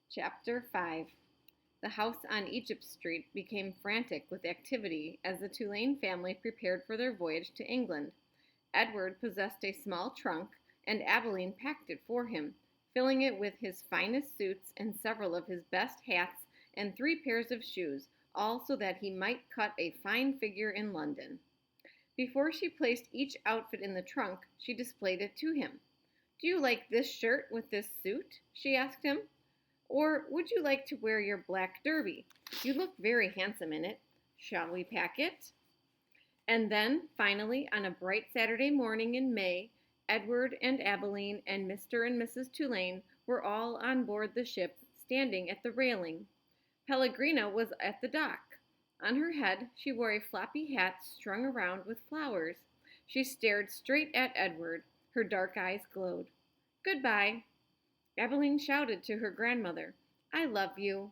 Chapter 5. The house on Egypt Street became frantic with activity as the Tulane family prepared for their voyage to England. Edward possessed a small trunk, and Abilene packed it for him, filling it with his finest suits and several of his best hats and 3 pairs of shoes, all so that he might cut a fine figure in London. Before she placed each outfit in the trunk, she displayed it to him. "Do you like this shirt with this suit?" she asked him. "Or would you like to wear your black derby? You look very handsome in it. Shall we pack it?" And then, finally, on a bright Saturday morning in May, Edward and Abilene and Mr. and Mrs. Tulane were all on board the ship, standing at the railing. Pellegrina was at the dock. On her head she wore a floppy hat strung around with flowers. She stared straight at Edward. Her dark eyes glowed. "Goodbye." Abilene shouted to her grandmother, "I love you."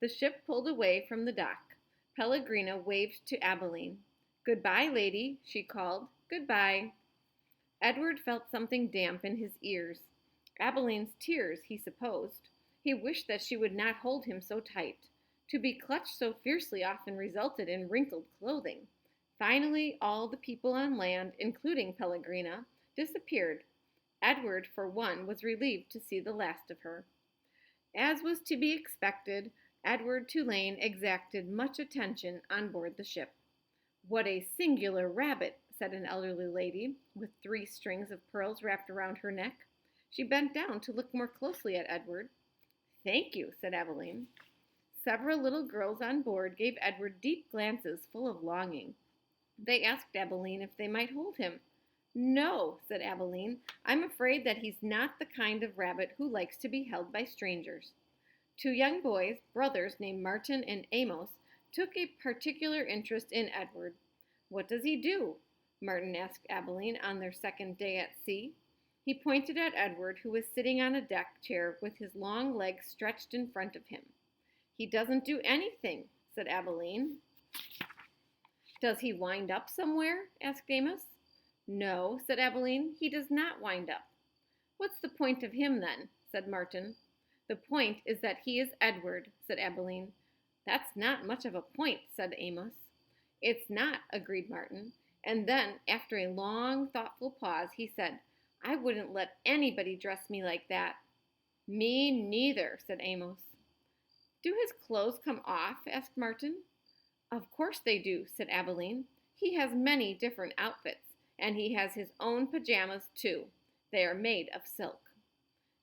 The ship pulled away from the dock. Pellegrina waved to Abilene. "Goodbye, lady," she called. "Goodbye." Edward felt something damp in his ears. Abilene's tears, he supposed. He wished that she would not hold him so tight. To be clutched so fiercely often resulted in wrinkled clothing. Finally, all the people on land, including Pellegrina, disappeared. Edward, for one, was relieved to see the last of her. As was to be expected, Edward Tulane exacted much attention on board the ship. "What a singular rabbit," said an elderly lady, with 3 strings of pearls wrapped around her neck. She bent down to look more closely at Edward. "Thank you," said Abilene. Several little girls on board gave Edward deep glances full of longing. They asked Abilene if they might hold him. "No," said Abilene. "I'm afraid that he's not the kind of rabbit who likes to be held by strangers." 2 young boys, brothers named Martin and Amos, took a particular interest in Edward. "What does he do?" Martin asked Abilene on their second day at sea. He pointed at Edward, who was sitting on a deck chair with his long legs stretched in front of him. "He doesn't do anything," said Abilene. "Does he wind up somewhere?" asked Amos. "No," said Abilene, "he does not wind up." "What's the point of him, then?" said Martin. "The point is that he is Edward," said Abilene. "That's not much of a point," said Amos. "It's not," agreed Martin. And then, after a long, thoughtful pause, he said, "I wouldn't let anybody dress me like that." "Me neither," said Amos. "Do his clothes come off?" asked Martin. "Of course they do," said Abilene. "He has many different outfits. And he has his own pajamas, too. They are made of silk."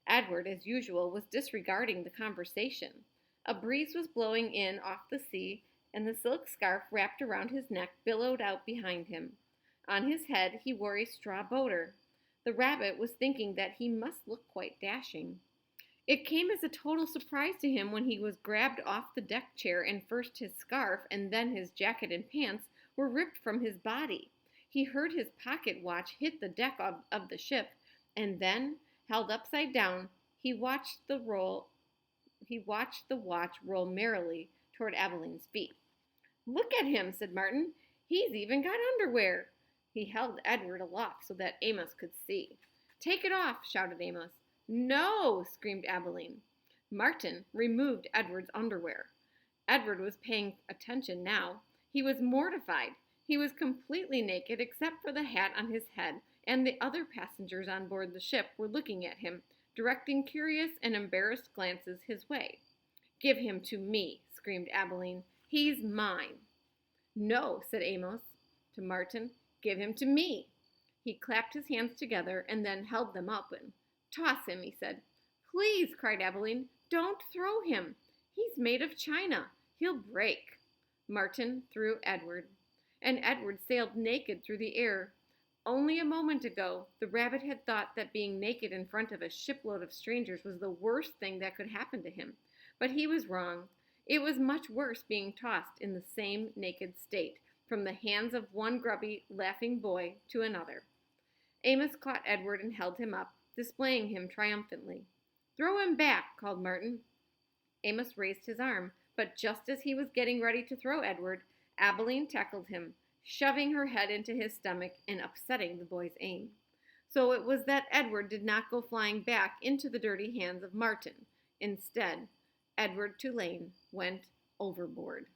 Edward, as usual, was disregarding the conversation. A breeze was blowing in off the sea, and the silk scarf wrapped around his neck billowed out behind him. On his head he wore a straw boater. The rabbit was thinking that he must look quite dashing. It came as a total surprise to him when he was grabbed off the deck chair and first his scarf and then his jacket and pants were ripped from his body. He heard his pocket watch hit the deck of the ship, and then, held upside down, he watched the watch roll merrily toward Abilene's feet. "Look at him," said Martin. "He's even got underwear." He held Edward aloft so that Amos could see. "Take it off," shouted Amos. "No!" screamed Abilene. Martin removed Edward's underwear. Edward was paying attention now. He was mortified. He was completely naked except for the hat on his head, and the other passengers on board the ship were looking at him, directing curious and embarrassed glances his way. "Give him to me," screamed Abilene. "He's mine." "No," said Amos to Martin. "Give him to me." He clapped his hands together and then held them up and "Toss him," he said. "Please," cried Abilene, "don't throw him. He's made of china. He'll break." Martin threw Edward, and Edward sailed naked through the air. Only a moment ago, the rabbit had thought that being naked in front of a shipload of strangers was the worst thing that could happen to him. But he was wrong. It was much worse being tossed in the same naked state, from the hands of one grubby, laughing boy to another. Amos caught Edward and held him up, displaying him triumphantly. "Throw him back," called Martin. Amos raised his arm, but just as he was getting ready to throw Edward, Abilene tackled him, shoving her head into his stomach and upsetting the boy's aim. So it was that Edward did not go flying back into the dirty hands of Martin. Instead, Edward Tulane went overboard.